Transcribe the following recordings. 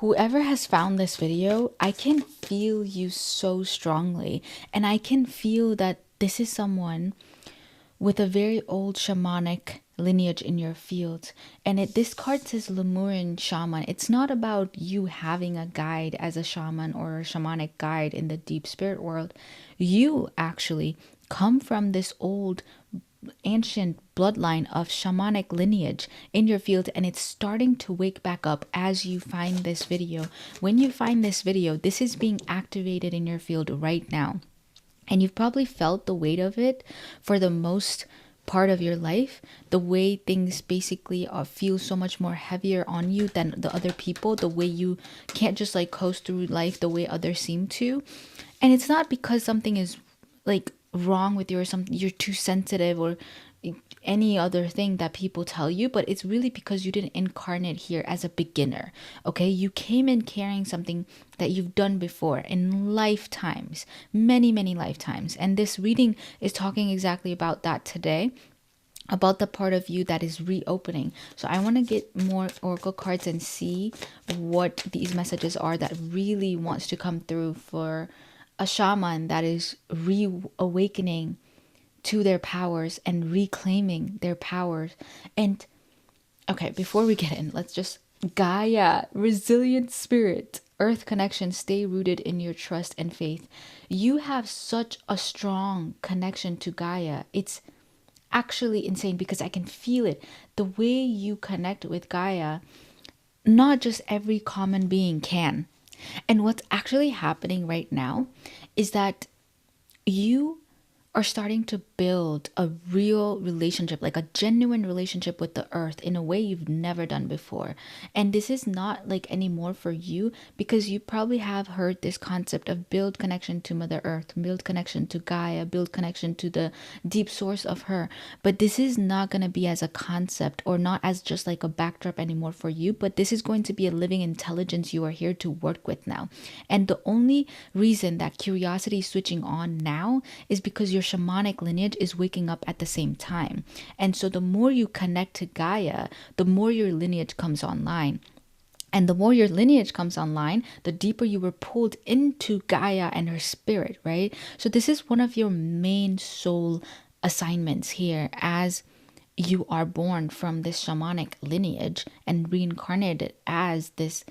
Whoever has found this video, I can feel you so strongly. And I can feel that this is someone with a very old shamanic lineage in your field. And this card says Lemurian shaman. It's not about you having a guide as a shaman or a shamanic guide in the deep spirit world. You actually come from this old ancient bloodline of shamanic lineage in your field, and it's starting to wake back up as you find this video. When you find this video, this is being activated in your field right now, and you've probably felt the weight of it for the most part of your life. The way things basically feel so much more heavier on you than the other people, the way you can't just like coast through life the way others seem to. And it's not because something is like wrong with you or something, you're too sensitive or any other thing that people tell you, but it's really because you didn't incarnate here as a beginner. Okay, you came in carrying something that you've done before in lifetimes, many lifetimes, and this reading is talking exactly about that today, about the part of you that is reopening. So I want to get more oracle cards and see what these messages are that really wants to come through for a shaman that is reawakening to their powers and reclaiming their powers. And okay, before we get in, let's just Gaia, resilient spirit, earth connection, stay rooted in your trust and faith. You have such a strong connection to Gaia. It's actually insane because I can feel it. The way you connect with Gaia, not just every common being can. And what's actually happening right now is that you are starting to build a real relationship, like a genuine relationship with the earth in a way you've never done before. And this is not like anymore for you because you probably have heard this concept of build connection to Mother Earth, build connection to Gaia, build connection to the deep source of her. But this is not going to be as a concept or not as just like a backdrop anymore for you, but this is going to be a living intelligence you are here to work with now. And the only reason that curiosity is switching on now is because your shamanic lineage is waking up at the same time. And so the more you connect to Gaia, the more your lineage comes online. And the more your lineage comes online, the deeper you were pulled into Gaia and her spirit, right? So this is one of your main soul assignments here as you are born from this shamanic lineage and reincarnated as this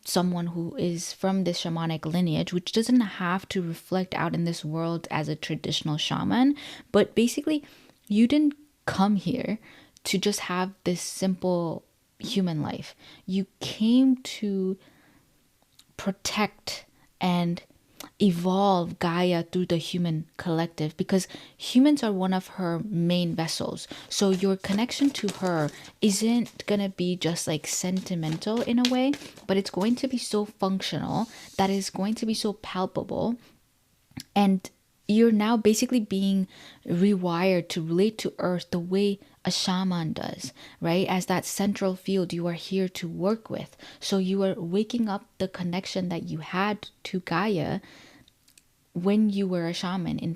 someone who is from this shamanic lineage, which doesn't have to reflect out in this world as a traditional shaman, but basically you didn't come here to just have this simple human life. You came to protect and evolve Gaia through the human collective because humans are one of her main vessels. So your connection to her isn't gonna be just like sentimental in a way, but it's going to be so functional that is going to be so palpable. And you're now basically being rewired to relate to earth the way a shaman does, right? As that central field you are here to work with. So you are waking up the connection that you had to Gaia when you were a shaman in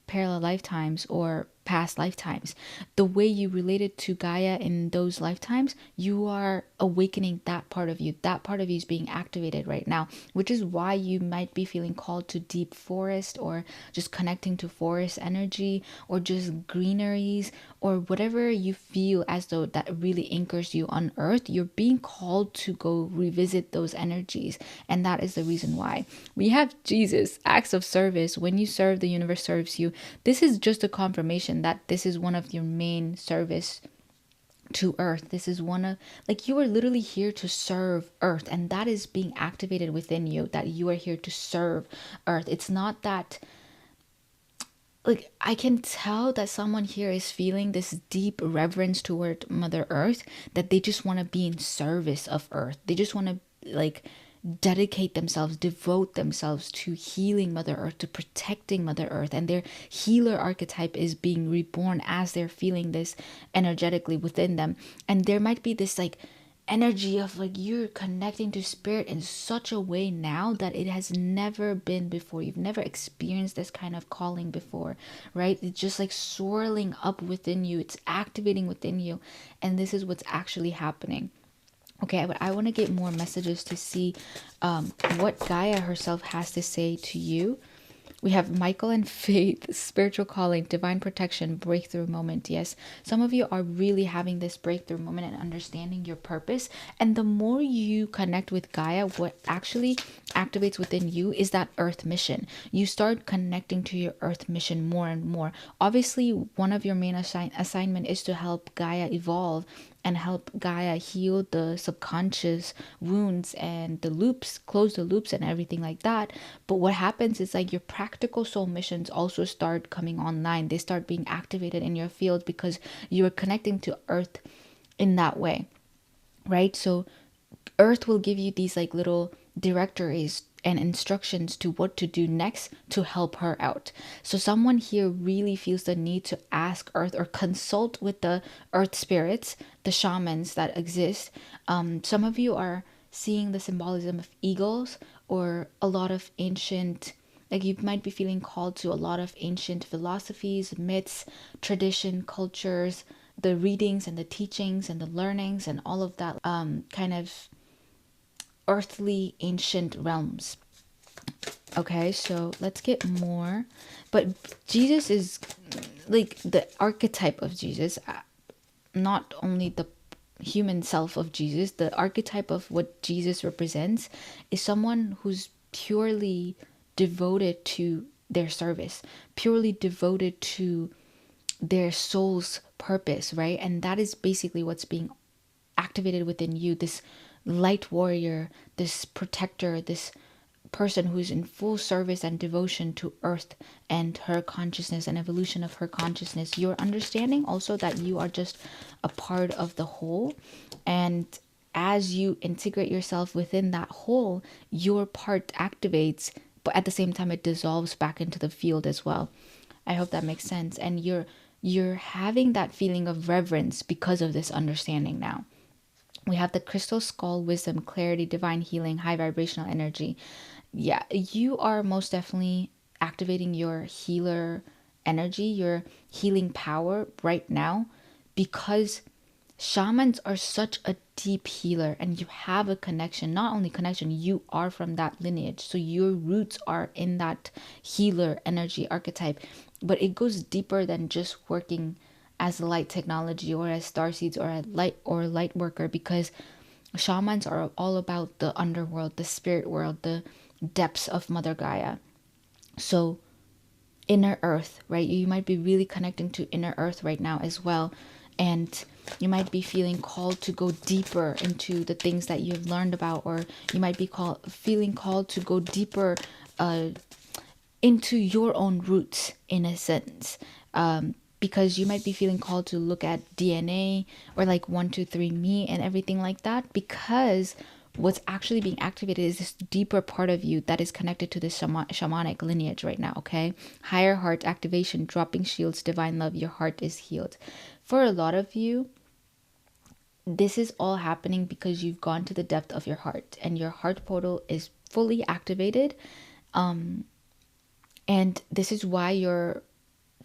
parallel lifetimes or past lifetimes. The way you related to Gaia in those lifetimes, you are awakening that part of you. That part of you is being activated right now, which is why you might be feeling called to deep forest or just connecting to forest energy or just greeneries or whatever you feel as though that really anchors you on earth. You're being called to go revisit those energies, and that is the reason why. We have Jesus, acts of service. When you serve, the universe serves you. This is just a confirmation that this is one of your main service to earth. This is one of, like, you are literally here to serve earth, and that is being activated within you, that you are here to serve earth. It's not that, like, I can tell that someone here is feeling this deep reverence toward Mother Earth, that they just want to be in service of earth. They just want to like dedicate themselves, devote themselves to healing Mother Earth, to protecting Mother Earth, and their healer archetype is being reborn as they're feeling this energetically within them. And there might be this like energy of like you're connecting to spirit in such a way now that it has never been before. You've never experienced this kind of calling before, right? It's just like swirling up within you, it's activating within you, and this is what's actually happening. Okay, but I want to get more messages to see what Gaia herself has to say to you. We have Michael and Faith, spiritual calling, divine protection, breakthrough moment. Yes, some of you are really having this breakthrough moment and understanding your purpose. And the more you connect with Gaia, what actually activates within you is that earth mission. You start connecting to your earth mission more and more. Obviously, one of your main assignment is to help Gaia evolve and help Gaia heal the subconscious wounds and the loops, close the loops and everything like that. But what happens is like your practical soul missions also start coming online. They start being activated in your field because you're connecting to earth in that way, right? So earth will give you these like little directories and instructions to what to do next to help her out. So someone here really feels the need to ask earth or consult with the earth spirits, the shamans that exist. Some of you are seeing the symbolism of eagles or a lot of ancient, like you might be feeling called to a lot of ancient philosophies, myths, tradition, cultures, the readings and the teachings and the learnings and all of that kind of earthly ancient realms. Okay, so let's get more. But Jesus is like the archetype of Jesus, not only the human self of Jesus. The archetype of what Jesus represents is someone who's purely devoted to their service, purely devoted to their soul's purpose, right? And that is basically what's being activated within you, this light warrior, this protector, this person who's in full service and devotion to earth and her consciousness and evolution of her consciousness. You're understanding also that you are just a part of the whole, and as you integrate yourself within that whole, your part activates, but at the same time it dissolves back into the field as well. I hope that makes sense. And you're having that feeling of reverence because of this understanding now. We have the crystal skull, wisdom, clarity, divine healing, high vibrational energy. Yeah, you are most definitely activating your healer energy, your healing power right now, because shamans are such a deep healer and you have a connection. Not only connection, you are from that lineage. So your roots are in that healer energy archetype. But it goes deeper than just working as a light technology or as starseeds or a light worker, because shamans are all about the underworld, the spirit world, the depths of Mother Gaia. So inner earth, right? You might be really connecting to inner earth right now as well. And you might be feeling called to go deeper into the things that you've learned about, or you might be feeling called to go deeper into your own roots in a sense. Because you might be feeling called to look at DNA or like 123andMe and everything like that, because what's actually being activated is this deeper part of you that is connected to this shamanic lineage right now. Okay, higher heart activation, dropping shields, divine love, your heart is healed. For a lot of you, this is all happening because you've gone to the depth of your heart and your heart portal is fully activated. And this is why your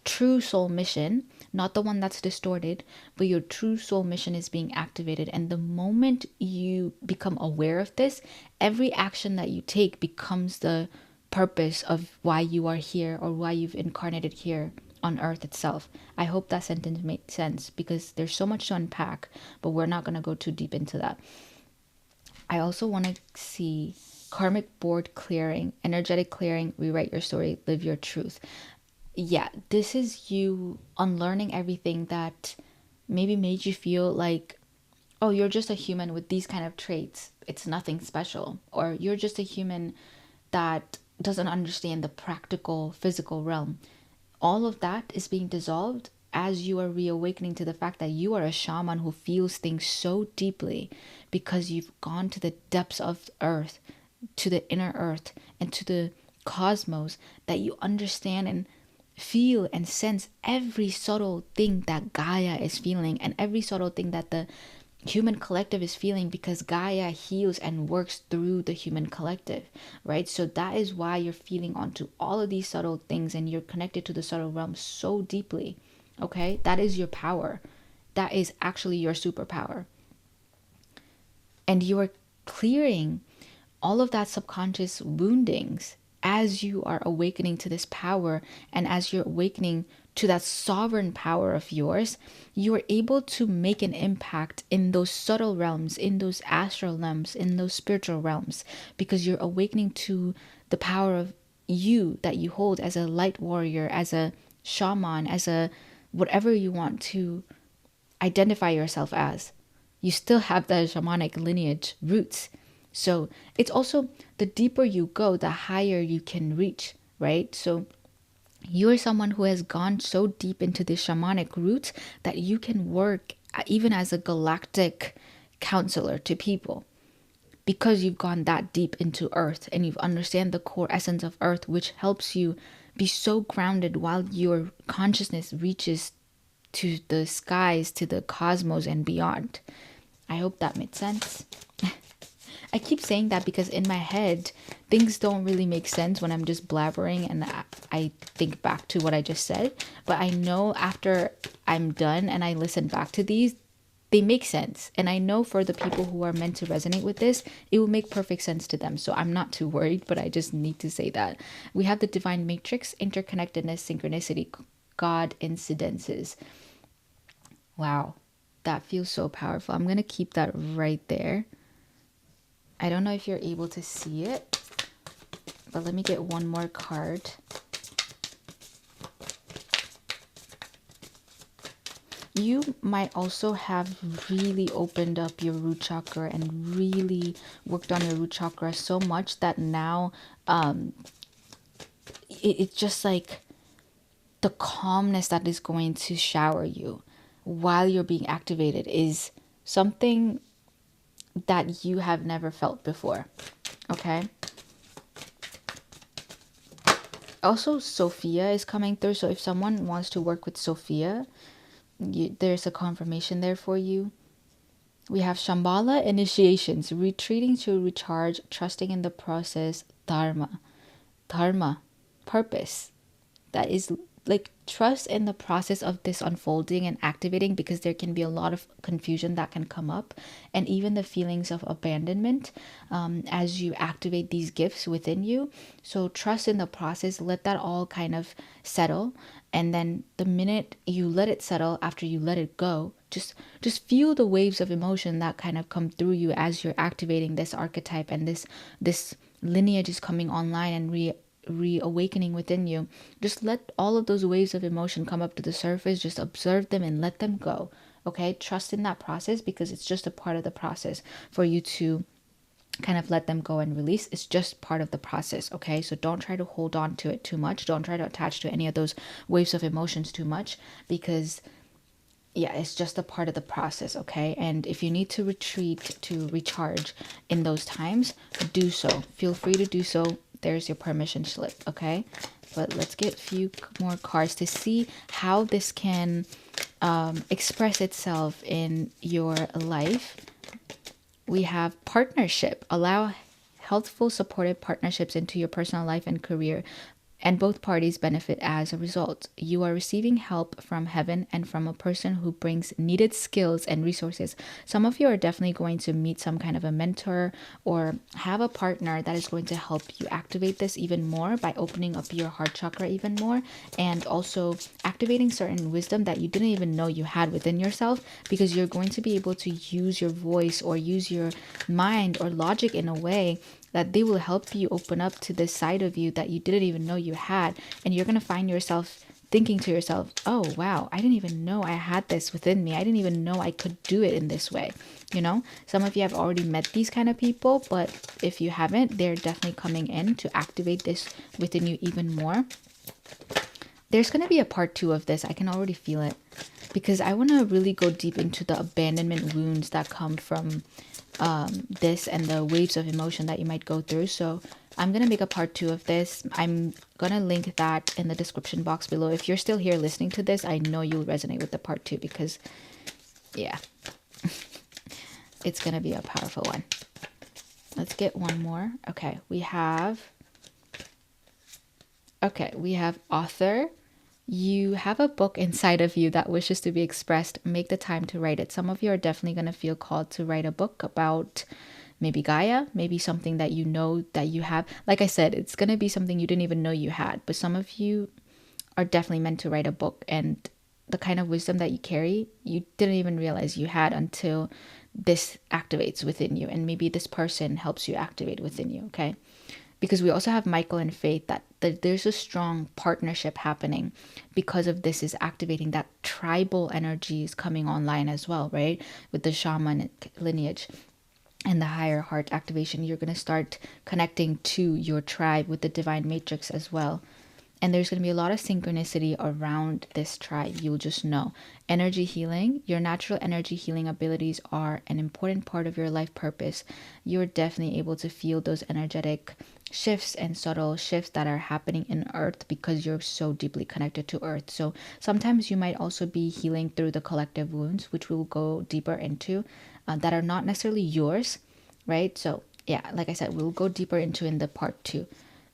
true soul mission, not the one that's distorted, but your true soul mission is being activated. And the moment you become aware of this, every action that you take becomes the purpose of why you are here or why you've incarnated here on earth itself. I hope that sentence made sense, because there's so much to unpack, but we're not going to go too deep into that. I also want to see karmic board clearing, energetic clearing, rewrite your story, live your truth. Yeah, this is you unlearning everything that maybe made you feel like, oh, you're just a human with these kind of traits, it's nothing special, or you're just a human that doesn't understand the practical physical realm. All of that is being dissolved as you are reawakening to the fact that you are a shaman who feels things so deeply because you've gone to the depths of earth, to the inner earth and to the cosmos, that you understand and feel and sense every subtle thing that Gaia is feeling and every subtle thing that the human collective is feeling, because Gaia heals and works through the human collective, right? So that is why you're feeling onto all of these subtle things and you're connected to the subtle realm so deeply. Okay, that is your power. That is actually your superpower. And you are clearing all of that subconscious woundings as you are awakening to this power, and as you're awakening to that sovereign power of yours, you are able to make an impact in those subtle realms, in those astral realms, in those spiritual realms, because you're awakening to the power of you that you hold as a light warrior, as a shaman, as a whatever you want to identify yourself as. You still have the shamanic lineage roots. So it's also, the deeper you go, the higher you can reach, right? So you're someone who has gone so deep into the shamanic roots that you can work even as a galactic counselor to people, because you've gone that deep into earth and you've understand the core essence of earth, which helps you be so grounded while your consciousness reaches to the skies, to the cosmos and beyond. I hope that made sense. I keep saying that because in my head, things don't really make sense when I'm just blabbering and I think back to what I just said. But I know after I'm done and I listen back to these, they make sense. And I know for the people who are meant to resonate with this, it will make perfect sense to them. So I'm not too worried, but I just need to say that. We have the divine matrix, interconnectedness, synchronicity, God incidences. Wow, that feels so powerful. I'm going to keep that right there. I don't know if you're able to see it, but let me get one more card. You might also have really opened up your root chakra and really worked on your root chakra so much that now it's just like the calmness that is going to shower you while you're being activated is something that you have never felt before. Okay. Also, Sophia is coming through. So if someone wants to work with Sophia, there's a confirmation there for you. We have Shambhala initiations, retreating to recharge, trusting in the process, dharma, purpose. That is like trust in the process of this unfolding and activating, because there can be a lot of confusion that can come up, and even the feelings of abandonment as you activate these gifts within you. So trust in the process, let that all kind of settle, and then the minute you let it settle, after you let it go, just feel the waves of emotion that kind of come through you as you're activating this archetype, and this lineage is coming online and reawakening within you. Just let all of those waves of emotion come up to the surface. Just observe them and let them go. Okay, trust in that process, because it's just a part of the process for you to kind of let them go and release. It's just part of the process. Okay, so don't try to hold on to it too much. Don't try to attach to any of those waves of emotions too much, because yeah, it's just a part of the process. Okay, and if you need to retreat to recharge in those times, do so. Feel free to do so. There's your permission slip. Okay, but let's get a few more cards to see how this can express itself in your life. We have partnership. Allow healthful, supportive partnerships into your personal life and career, and both parties benefit as a result. You are receiving help from heaven and from a person who brings needed skills and resources. Some of you are definitely going to meet some kind of a mentor or have a partner that is going to help you activate this even more by opening up your heart chakra even more, and also activating certain wisdom that you didn't even know you had within yourself, because you're going to be able to use your voice or use your mind or logic in a way that they will help you open up to this side of you that you didn't even know you had. And you're going to find yourself thinking to yourself, oh, wow, I didn't even know I had this within me. I didn't even know I could do it in this way. You know, some of you have already met these kind of people, but if you haven't, they're definitely coming in to activate this within you even more. There's going to be a part 2 of this. I can already feel it, because I want to really go deep into the abandonment wounds that come from this and the waves of emotion that you might go through. So I'm gonna make a part 2 of this. I'm gonna link that in the description box below. If you're still here listening to this, I know you'll resonate with the part 2, because yeah, it's gonna be a powerful one. Let's get one more. Okay, we have author, You have a book inside of you that wishes to be expressed. Make the time to write it. Some of you are definitely going to feel called to write a book about maybe Gaia, maybe something that you know that you have. Like I said, it's going to be something you didn't even know you had, but some of you are definitely meant to write a book, and the kind of wisdom that you carry, you didn't even realize you had until this activates within you, and maybe this person helps you activate within you, okay? Because we also have Michael and Faith, that there's a strong partnership happening because of this is activating. That tribal energy is coming online as well, right? With the shamanic lineage and the higher heart activation, you're going to start connecting to your tribe with the divine matrix as well. And there's going to be a lot of synchronicity around this tribe. You'll just know. Energy healing, your natural energy healing abilities are an important part of your life purpose. You're definitely able to feel those energetic shifts and subtle shifts that are happening in Earth because you're so deeply connected to Earth. So sometimes you might also be healing through the collective wounds, which we'll go deeper into, that are not necessarily yours, right? So yeah, like I said, we'll go deeper into in the part 2.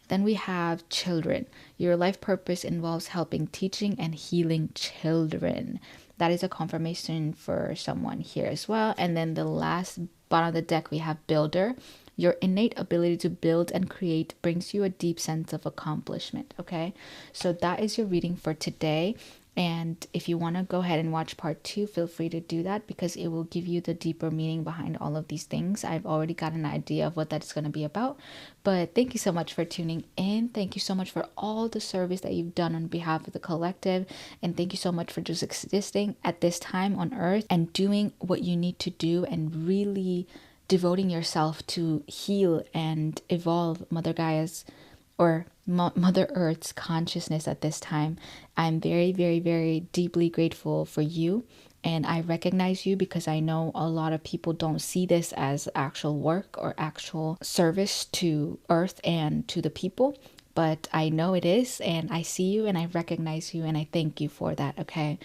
Then we have children. Your life purpose involves helping, teaching, and healing children. That is a confirmation for someone here as well. And then the last bottom of the deck, we have builder. Your innate ability to build and create brings you a deep sense of accomplishment, okay? So that is your reading for today. And if you want to go ahead and watch part 2, feel free to do that because it will give you the deeper meaning behind all of these things. I've already got an idea of what that's going to be about. But thank you so much for tuning in. Thank you so much for all the service that you've done on behalf of the collective. And thank you so much for just existing at this time on Earth and doing what you need to do and really devoting yourself to heal and evolve Mother Gaia's or Mother Earth's consciousness at this time. I'm very, very, very deeply grateful for you. And I recognize you because I know a lot of people don't see this as actual work or actual service to Earth and to the people. But I know it is, and I see you and I recognize you and I thank you for that, okay?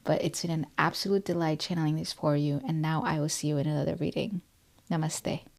But it's been an absolute delight channeling this for you. And now I will see you in another reading. Namaste.